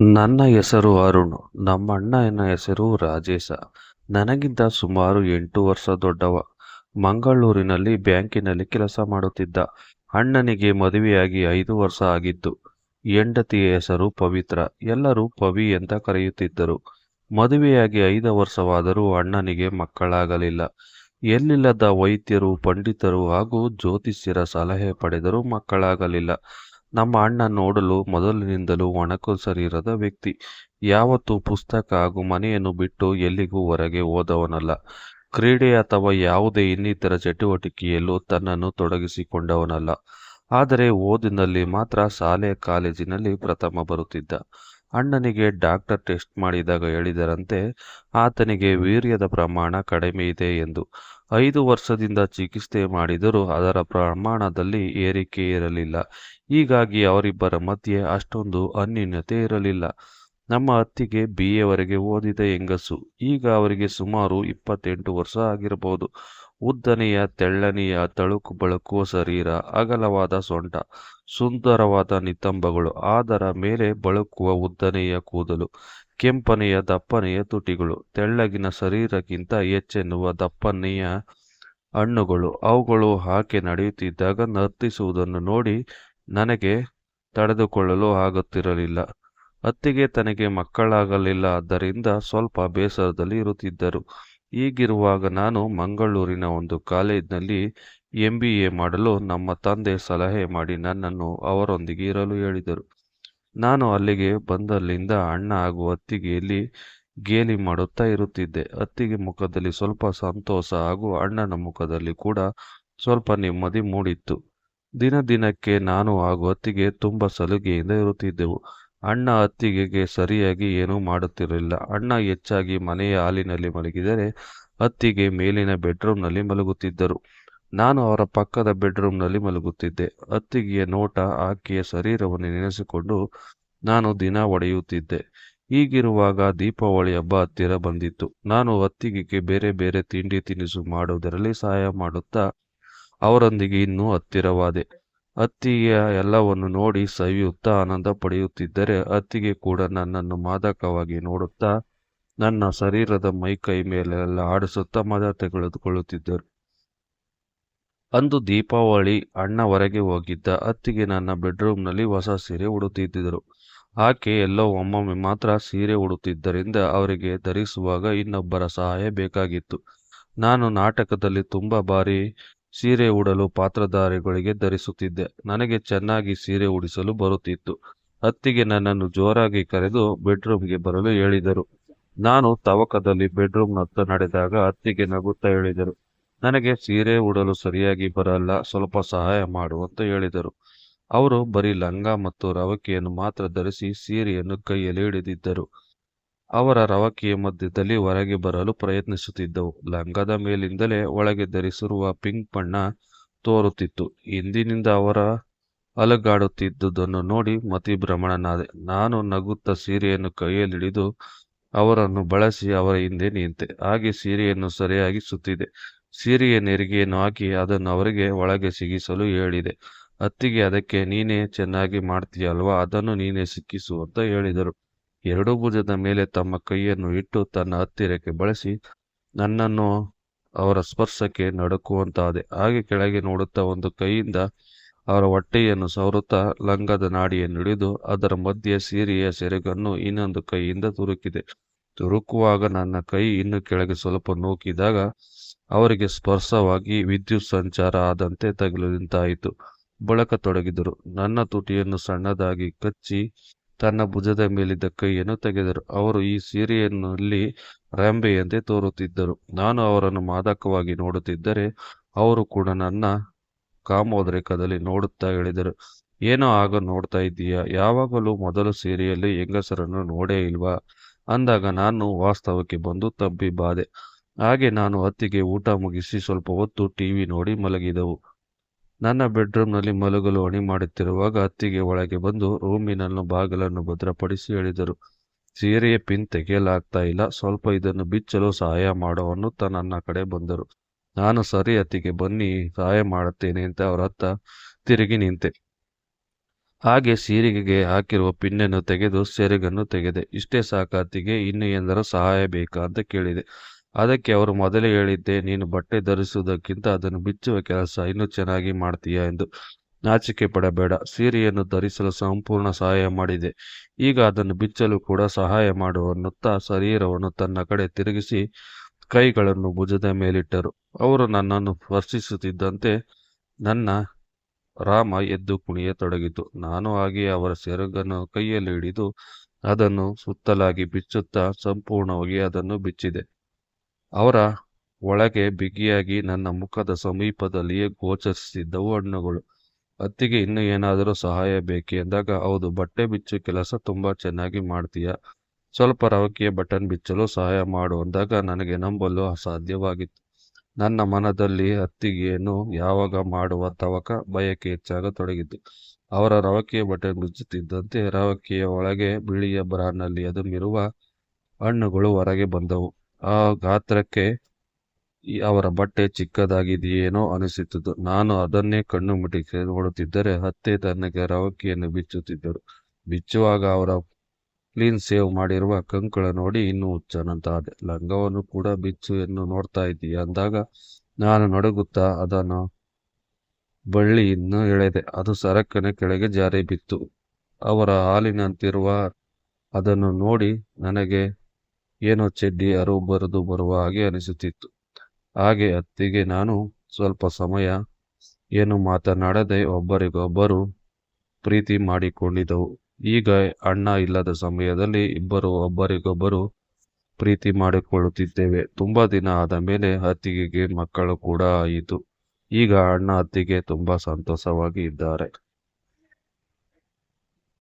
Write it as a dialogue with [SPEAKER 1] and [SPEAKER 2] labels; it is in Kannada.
[SPEAKER 1] ನನ್ನ ಹೆಸರು ಅರುಣ್. ನಮ್ಮಣ್ಣನ ಹೆಸರು ರಾಜೇಶ. ನನಗಿಂತ ಸುಮಾರು 8 ವರ್ಷ ದೊಡ್ಡವ. ಮಂಗಳೂರಿನಲ್ಲಿ ಬ್ಯಾಂಕಿನಲ್ಲಿ ಕೆಲಸ ಮಾಡುತ್ತಿದ್ದ. ಅಣ್ಣನಿಗೆ ಮದುವೆಯಾಗಿ 5 ವರ್ಷ ಆಗಿತ್ತು. ಹೆಂಡತಿಯ ಹೆಸರು ಪವಿತ್ರ. ಎಲ್ಲರೂ ಪವಿ ಅಂತ ಕರೆಯುತ್ತಿದ್ದರು. ಮದುವೆಯಾಗಿ 5 ವರ್ಷವಾದರೂ ಅಣ್ಣನಿಗೆ ಮಕ್ಕಳಾಗಲಿಲ್ಲ. ಎಲ್ಲಿಲ್ಲದ ವೈದ್ಯರು, ಪಂಡಿತರು ಹಾಗೂ ಜ್ಯೋತಿಷ್ಯರ ಸಲಹೆ ಪಡೆದರೂ ಮಕ್ಕಳಾಗಲಿಲ್ಲ. ನಮ್ಮ ಅಣ್ಣ ನೋಡಲು ಮೊದಲಿನಿಂದಲೂ ಒಣಕು ಶರೀರದ ವ್ಯಕ್ತಿ. ಯಾವತ್ತೂ ಪುಸ್ತಕ ಹಾಗೂ ಮನೆಯನ್ನು ಬಿಟ್ಟು ಎಲ್ಲಿಗೂ ಹೊರಗೆ ಹೋದವನಲ್ಲ. ಕ್ರೀಡೆ ಅಥವಾ ಯಾವುದೇ ಇನ್ನಿತರ ಚಟುವಟಿಕೆಯಲ್ಲೂ ತನ್ನನ್ನು ತೊಡಗಿಸಿಕೊಂಡವನಲ್ಲ. ಆದರೆ ಓದಿನಲ್ಲಿ ಮಾತ್ರ ಶಾಲೆ ಕಾಲೇಜಿನಲ್ಲಿ ಪ್ರಥಮ ಬರುತ್ತಿದ್ದ. ಅಣ್ಣನಿಗೆ ಡಾಕ್ಟರ್ ಟೆಸ್ಟ್ ಮಾಡಿದಾಗ ಹೇಳಿದರಂತೆ ಆತನಿಗೆ ವೀರ್ಯದ ಪ್ರಮಾಣ ಕಡಿಮೆ ಇದೆ ಎಂದು. 5 ವರ್ಷದಿಂದ ಚಿಕಿತ್ಸೆ ಮಾಡಿದರೂ ಅದರ ಪ್ರಮಾಣದಲ್ಲಿ ಏರಿಕೆ ಇರಲಿಲ್ಲ. ಹೀಗಾಗಿ ಅವರಿಬ್ಬರ ಮಧ್ಯೆ ಅಷ್ಟೊಂದು ಅನ್ಯೋನ್ಯತೆ ಇರಲಿಲ್ಲ. ನಮ್ಮ ಅತ್ತಿಗೆ BA ವರೆಗೆ ಓದಿದ ಹೆಂಗಸು. ಈಗ ಅವರಿಗೆ ಸುಮಾರು 28 ವರ್ಷ ಆಗಿರಬಹುದು. ಉದ್ದನೆಯ, ತೆಳ್ಳನೆಯ, ತಳುಕು ಬಳುಕುವ ಶರೀರ, ಅಗಲವಾದ ಸೊಂಟ, ಸುಂದರವಾದ ನಿತಂಬಗಳು, ಅದರ ಮೇಲೆ ಬಳುಕುವ ಉದ್ದನೆಯ ಕೂದಲು, ಕೆಂಪನೆಯ ದಪ್ಪನೆಯ ತುಟಿಗಳು, ತೆಳ್ಳಗಿನ ಶರೀರಕ್ಕಿಂತ ಹೆಚ್ಚೆನ್ನುವ ದಪ್ಪನೆಯ ಹಣ್ಣುಗಳು. ಅವುಗಳು ಆಕೆ ನಡೆಯುತ್ತಿದ್ದಾಗ ನರ್ತಿಸುವುದನ್ನು ನೋಡಿ ನನಗೆ ತಡೆದುಕೊಳ್ಳಲು ಆಗುತ್ತಿರಲಿಲ್ಲ. ಅತ್ತಿಗೆ ತನಗೆ ಮಕ್ಕಳಾಗಲಿಲ್ಲದ್ದರಿಂದ ಸ್ವಲ್ಪ ಬೇಸರದಲ್ಲಿ ಇರುತ್ತಿದ್ದರು. ಹೀಗಿರುವಾಗ ನಾನು ಮಂಗಳೂರಿನ ಒಂದು ಕಾಲೇಜಿನಲ್ಲಿ MBA ಮಾಡಲು ನಮ್ಮ ತಂದೆ ಸಲಹೆ ಮಾಡಿ ನನ್ನನ್ನು ಅವರೊಂದಿಗೆ ಇರಲು ಹೇಳಿದರು. ನಾನು ಅಲ್ಲಿಗೆ ಬಂದಲ್ಲಿಂದ ಅಣ್ಣ ಹಾಗೂ ಅತ್ತಿಗೆಯಲ್ಲಿ ಗೇಲಿ ಮಾಡುತ್ತಾ ಇರುತ್ತಿದ್ದೆ. ಅತ್ತಿಗೆ ಮುಖದಲ್ಲಿ ಸ್ವಲ್ಪ ಸಂತೋಷ ಹಾಗೂ ಅಣ್ಣನ ಮುಖದಲ್ಲಿ ಕೂಡ ಸ್ವಲ್ಪ ನೆಮ್ಮದಿ ಮೂಡಿತ್ತು. ದಿನಕ್ಕೆ ನಾನು ಹಾಗೂ ಅತ್ತಿಗೆ ತುಂಬ ಸಲುಗೆಯಿಂದ ಇರುತ್ತಿದ್ದೆವು. ಅಣ್ಣ ಅತ್ತಿಗೆಗೆ ಸರಿಯಾಗಿ ಏನೂ ಮಾಡುತ್ತಿರಲಿಲ್ಲ. ಅಣ್ಣ ಹೆಚ್ಚಾಗಿ ಮನೆಯ ಹಾಲಿನಲ್ಲಿ ಮಲಗಿದರೆ ಅತ್ತಿಗೆ ಮೇಲಿನ ಬೆಡ್ರೂಮ್ನಲ್ಲಿ ಮಲಗುತ್ತಿದ್ದರು. ನಾನು ಅವರ ಪಕ್ಕದ ಬೆಡ್ರೂಮ್ನಲ್ಲಿ ಮಲಗುತ್ತಿದ್ದೆ. ಅತ್ತಿಗೆಯ ನೋಟ, ಆಕೆಯ ಶರೀರವನ್ನು ನೆನೆಸಿಕೊಂಡು ನಾನು ದಿನ ಒಡೆಯುತ್ತಿದ್ದೆ. ಹೀಗಿರುವಾಗ ದೀಪಾವಳಿ ಹಬ್ಬ ಹತ್ತಿರ ಬಂದಿತ್ತು. ನಾನು ಅತ್ತಿಗೆಗೆ ಬೇರೆ ಬೇರೆ ತಿಂಡಿ ತಿನಿಸು ಮಾಡುವುದರಲ್ಲಿ ಸಹಾಯ ಮಾಡುತ್ತಾ ಅವರೊಂದಿಗೆ ಇನ್ನೂ ಹತ್ತಿರವಾದೆ. ಅತ್ತಿಗೆಯ ಎಲ್ಲವನ್ನು ನೋಡಿ ಸವಿಯುತ್ತಾ ಆನಂದ ಪಡೆಯುತ್ತಿದ್ದರೆ ಅತ್ತಿಗೆ ಕೂಡ ನನ್ನನ್ನು ಮಾದಕವಾಗಿ ನೋಡುತ್ತಾ ನನ್ನ ಶರೀರದ ಮೈಕೈ ಮೇಲೆಲ್ಲ ಆಡಿಸುತ್ತಾ ಮಜಾ ತೆಗೆದುಕೊಳ್ಳುತ್ತಿದ್ದರು. ಅಂದು ದೀಪಾವಳಿ. ಅಣ್ಣ ಹೊರಗೆ ಹೋಗಿದ್ದ. ಅತ್ತಿಗೆ ನನ್ನ ಬೆಡ್ರೂಮ್ನಲ್ಲಿ ಹೊಸ ಸೀರೆ ಉಡುತ್ತಿದ್ದರು. ಆಕೆ ಎಲ್ಲೋ ಒಮ್ಮೊಮ್ಮೆ ಮಾತ್ರ ಸೀರೆ ಉಡುತ್ತಿದ್ದರಿಂದ ಅವರಿಗೆ ಧರಿಸುವಾಗ ಇನ್ನೊಬ್ಬರ ಸಹಾಯ ಬೇಕಾಗಿತ್ತು. ನಾನು ನಾಟಕದಲ್ಲಿ ತುಂಬ ಬಾರಿ ಸೀರೆ ಉಡಲು ಪಾತ್ರಧಾರಿಗಳಿಗೆ ಧರಿಸುತ್ತಿದ್ದೆ. ನನಗೆ ಚೆನ್ನಾಗಿ ಸೀರೆ ಉಡಿಸಲು ಬರುತ್ತಿತ್ತು. ಅತ್ತಿಗೆ ನನ್ನನ್ನು ಜೋರಾಗಿ ಕರೆದು ಬೆಡ್ರೂಮ್ಗೆ ಬರಲು ಹೇಳಿದರು. ನಾನು ತವಕದಲ್ಲಿ ಬೆಡ್ರೂಮ್ನತ್ತ ನಡೆದಾಗ ಅತ್ತಿಗೆ ನಗುತ್ತಾ ಹೇಳಿದರು, ನನಗೆ ಸೀರೆ ಉಡಲು ಸರಿಯಾಗಿ ಬರಲ್ಲ, ಸ್ವಲ್ಪ ಸಹಾಯ ಮಾಡು ಅಂತ ಹೇಳಿದರು. ಅವರು ಬರೀ ಲಂಗ ಮತ್ತು ರವಕೆಯನ್ನು ಮಾತ್ರ ಧರಿಸಿ ಸೀರೆಯನ್ನು ಕೈಯಲ್ಲಿ ಹಿಡಿದಿದ್ದರು. ಅವರ ರವಕೆಯ ಮಧ್ಯದಲ್ಲಿ ಹೊರಗೆ ಬರಲು ಪ್ರಯತ್ನಿಸುತ್ತಿದ್ದವು. ಲಂಗದ ಮೇಲಿಂದಲೇ ಒಳಗೆ ಧರಿಸಿರುವ ಪಿಂಕ್ ಬಣ್ಣ ತೋರುತ್ತಿತ್ತು. ಹಿಂದಿನಿಂದ ಅವರ ಅಲುಗಾಡುತ್ತಿದ್ದುದನ್ನು ನೋಡಿ ಮತಿಭ್ರಮಣನಾದೆ. ನಾನು ನಗುತ್ತಾ ಸೀರೆಯನ್ನು ಕೈಯಲ್ಲಿಡಿದು ಅವರನ್ನು ಬಳಸಿ ಅವರ ಹಿಂದೆ ನಿಂತೆ. ಹಾಗೆ ಸೀರೆಯನ್ನು ಸರಿಯಾಗಿ ಸುತ್ತಿದೆ. ಸೀರೆಯ ನೆರಿಗೆಯನ್ನು ಹಾಕಿ ಅದನ್ನು ಅವರಿಗೆ ಒಳಗೆ ಸಿಗಿಸಲು ಹೇಳಿದೆ. ಅತ್ತಿಗೆ ಅದಕ್ಕೆ ನೀನೇ ಚೆನ್ನಾಗಿ ಮಾಡ್ತೀಯಲ್ವಾ, ಅದನ್ನು ನೀನೇ ಸಿಕ್ಕಿಸು ಅಂತ ಹೇಳಿದರು. ಎರಡೂ ಭುಜದ ಮೇಲೆ ತಮ್ಮ ಕೈಯನ್ನು ಇಟ್ಟು ತನ್ನ ಹತ್ತಿರಕ್ಕೆ ಬಳಸಿ ನನ್ನನ್ನು ಅವರ ಸ್ಪರ್ಶಕ್ಕೆ ನಡುಕುವಂತಾದೆ. ಹಾಗೆ ಕೆಳಗೆ ನೋಡುತ್ತಾ ಒಂದು ಕೈಯಿಂದ ಅವರ ಹೊಟ್ಟೆಯನ್ನು ಸವರುತ್ತಾ ಲಂಗದ ನಾಡಿಯನ್ನು ಹಿಡಿದು ಅದರ ಮಧ್ಯೆ ಸೀರೆಯ ಸೆರಗನ್ನು ಇನ್ನೊಂದು ಕೈಯಿಂದ ತುರುಕಿದೆ. ತುರುಕುವಾಗ ನನ್ನ ಕೈ ಇನ್ನು ಕೆಳಗೆ ಸ್ವಲ್ಪ ನೂಕಿದಾಗ ಅವರಿಗೆ ಸ್ಪರ್ಶವಾಗಿ ವಿದ್ಯುತ್ ಸಂಚಾರ ಆದಂತೆ ತಗಲು ನಿಂತಾಯಿತು. ಬಳಕತೊಡಗಿದರು. ನನ್ನ ತುಟಿಯನ್ನು ಸಣ್ಣದಾಗಿ ಕಚ್ಚಿ ತನ್ನ ಭುಜದ ಮೇಲಿದ್ದ ಕೈಯನ್ನು ತೆಗೆದರು. ಅವರು ಈ ಸೀರೆಯಲ್ಲಿ ರೆಂಬೆಯಂತೆ ತೋರುತ್ತಿದ್ದರು. ನಾನು ಅವರನ್ನು ಮಾದಕವಾಗಿ ನೋಡುತ್ತಿದ್ದರೆ ಅವರು ಕೂಡ ನನ್ನ ಕಾಮೋದ್ರೇಕದಲ್ಲಿ ನೋಡುತ್ತಾ ಹೇಳಿದರು, ಏನೋ ಆಗ ನೋಡ್ತಾ ಇದ್ದೀಯಾ, ಯಾವಾಗಲೂ ಮೊದಲು ಸೀರೆಯಲ್ಲಿ ಹೆಂಗಸರನ್ನು ನೋಡೇ ಇಲ್ವಾ ಅಂದಾಗ ನಾನು ವಾಸ್ತವಕ್ಕೆ ಬಂದು ತಬ್ಬಿ ಬಾದೆ. ಹಾಗೆ ನಾನು ಅತ್ತಿಗೆ ಊಟ ಮುಗಿಸಿ ಸ್ವಲ್ಪ ಹೊತ್ತು TV ನೋಡಿ ಮಲಗಿದೆವು. ನನ್ನ ಬೆಡ್ರೂಮ್ನಲ್ಲಿ ಮಲಗಲು ಅಣಿ ಮಾಡುತ್ತಿರುವಾಗ ಅತ್ತಿಗೆ ಒಳಗೆ ಬಂದು ರೂಮಿನ ಬಾಗಿಲನ್ನು ಭದ್ರಪಡಿಸಿ ಹೇಳಿದರು, ಸೀರೆಯ ಪಿನ್ ತೆಗೆಯಲಾಗ್ತಾ ಇಲ್ಲ, ಸ್ವಲ್ಪ ಇದನ್ನು ಬಿಚ್ಚಲು ಸಹಾಯ ಮಾಡೋ ಅನ್ನುತ್ತಾ ನನ್ನ ಕಡೆ ಬಂದರು. ನಾನು ಸರಿ ಅತ್ತಿಗೆ, ಬನ್ನಿ ಸಹಾಯ ಮಾಡುತ್ತೇನೆ ಅಂತ ಅವರ ಹತ್ತ ತಿರುಗಿ ನಿಂತೆ. ಹಾಗೆ ಸೀರೆಗೆ ಹಾಕಿರುವ ಪಿನ್ನನ್ನು ತೆಗೆದು ಸೆರಗನ್ನು ತೆಗೆದೆ. ಇಷ್ಟೇ ಸಾಕ ಅತ್ತಿಗೆ, ಇನ್ನು ಏನಾದರೂ ಸಹಾಯ ಬೇಕಾ ಅಂತ ಕೇಳಿದೆ. ಅದಕ್ಕೆ ಅವರು ಮೊದಲೇ ಹೇಳಿದ್ದೆ, ನೀನು ಬಟ್ಟೆ ಧರಿಸುವುದಕ್ಕಿಂತ ಅದನ್ನು ಬಿಚ್ಚುವ ಕೆಲಸ ಇನ್ನೂ ಚೆನ್ನಾಗಿ ಮಾಡ್ತೀಯಾ ಎಂದು. ನಾಚಿಕೆ ಪಡಬೇಡ, ಸೀರೆಯನ್ನು ಧರಿಸಲು ಸಂಪೂರ್ಣ ಸಹಾಯ ಮಾಡಿದೆ, ಈಗ ಅದನ್ನು ಬಿಚ್ಚಲು ಕೂಡ ಸಹಾಯ ಮಾಡು ಅನ್ನುತ್ತಾ ಶರೀರವನ್ನು ತನ್ನ ಕಡೆ ತಿರುಗಿಸಿ ಕೈಗಳನ್ನು ಭುಜದ ಮೇಲಿಟ್ಟರು. ಅವರು ನನ್ನನ್ನು ಸ್ಪರ್ಶಿಸುತ್ತಿದ್ದಂತೆ ನನ್ನ ರಾಮ ಎದ್ದು ಕುಣಿಯತೊಡಗಿತು. ನಾನು ಹಾಗೆಯೇ ಅವರ ಸೆರಗನ್ನು ಕೈಯಲ್ಲಿ ಹಿಡಿದು ಅದನ್ನು ಸುತ್ತಲಾಗಿ ಬಿಚ್ಚುತ್ತಾ ಸಂಪೂರ್ಣವಾಗಿ ಅದನ್ನು ಬಿಚ್ಚಿದೆ. ಅವರ ಒಳಗೆ ಬಿಗಿಯಾಗಿ ನನ್ನ ಮುಖದ ಸಮೀಪದಲ್ಲಿಯೇ ಗೋಚರಿಸುತ್ತಿದ್ದವು ಹಣ್ಣುಗಳು. ಅತ್ತಿಗೆ, ಇನ್ನೂ ಏನಾದರೂ ಸಹಾಯ ಬೇಕೆ ಎಂದಾಗ, ಹೌದು, ಬಟ್ಟೆ ಬಿಚ್ಚು ಕೆಲಸ ತುಂಬಾ ಚೆನ್ನಾಗಿ ಮಾಡ್ತೀಯ, ಸ್ವಲ್ಪ ರವಕೆಯ ಬಟನ್ ಬಿಚ್ಚಲು ಸಹಾಯ ಮಾಡು ಅಂದಾಗ ನನಗೆ ನಂಬಲು ಅಸಾಧ್ಯವಾಗಿತ್ತು. ನನ್ನ ಮನದಲ್ಲಿ ಅತ್ತಿಗೆಯನ್ನು ಯಾವಾಗ ಮಾಡುವ ತವಕ ಬಯಕೆ ಹೆಚ್ಚಾಗತೊಡಗಿತು. ಅವರ ರವಕೆಯ ಬಟನ್ ಬಿಚ್ಚುತ್ತಿದ್ದಂತೆ ರವಕೆಯ ಒಳಗೆ ಬಿಳಿಯ ಬ್ರಾನಲ್ಲಿ ಅದುಮಿರುವ ಹಣ್ಣುಗಳು ಹೊರಗೆ ಬಂದವು. ಆ ಗಾತ್ರಕ್ಕೆ ಅವರ ಬಟ್ಟೆ ಚಿಕ್ಕದಾಗಿದೆಯೇನೋ ಅನಿಸುತ್ತಿತ್ತು. ನಾನು ಅದನ್ನೇ ಕಣ್ಣು ಮಿಟಿಸಿ ನೋಡುತ್ತಿದ್ದರೆ ಅತ್ತೆ ತನಗೆ ರವಕೆಯನ್ನು ಬಿಚ್ಚುತ್ತಿದ್ದರು. ಬಿಚ್ಚುವಾಗ ಅವರ ಕ್ಲೀನ್ ಸೇವ್ ಮಾಡಿರುವ ಕಂಕಳ ನೋಡಿ ಇನ್ನೂ ಹುಚ್ಚನಂತಾದೆ. ಲಂಗವನ್ನು ಕೂಡ ಬಿಚ್ಚು ಎಂದು ನೋಡ್ತಾ ಇದ್ದೀಯ ಅಂದಾಗ ನಾನು ನಡುಗುತ್ತಾ ಅದನ್ನು ಬಳ್ಳಿಯನ್ನು ಎಳೆದೆ. ಅದು ಸರಕ್ಕನೆ ಕೆಳಗೆ ಜಾರಿ ಬಿತ್ತು. ಅವರ ಹಾಲಿನಂತಿರುವ ಅದನ್ನು ನೋಡಿ ನನಗೆ ಏನೋ ಚಡ್ಡಿ ಅರಿವು ಬರುವ ಹಾಗೆ ಅನಿಸುತ್ತಿತ್ತು. ಹಾಗೆ ಅತ್ತಿಗೆ ನಾನು ಸ್ವಲ್ಪ ಸಮಯ ಏನು ಮಾತನಾಡದೆ ಒಬ್ಬರಿಗೊಬ್ಬರು ಪ್ರೀತಿ ಮಾಡಿಕೊಂಡಿದ್ದೆವು. ಈಗ ಅಣ್ಣ ಇಲ್ಲದ ಸಮಯದಲ್ಲಿ ಇಬ್ಬರು ಒಬ್ಬರಿಗೊಬ್ಬರು ಪ್ರೀತಿ ಮಾಡಿಕೊಳ್ಳುತ್ತಿದ್ದೇವೆ. ತುಂಬಾ ದಿನ ಆದ ಮೇಲೆ ಅತ್ತಿಗೆಗೆ ಮಕ್ಕಳು ಕೂಡ ಆಯಿತು. ಈಗ ಅಣ್ಣ ಅತ್ತಿಗೆ ತುಂಬಾ ಸಂತೋಷವಾಗಿ ಇದ್ದಾರೆ.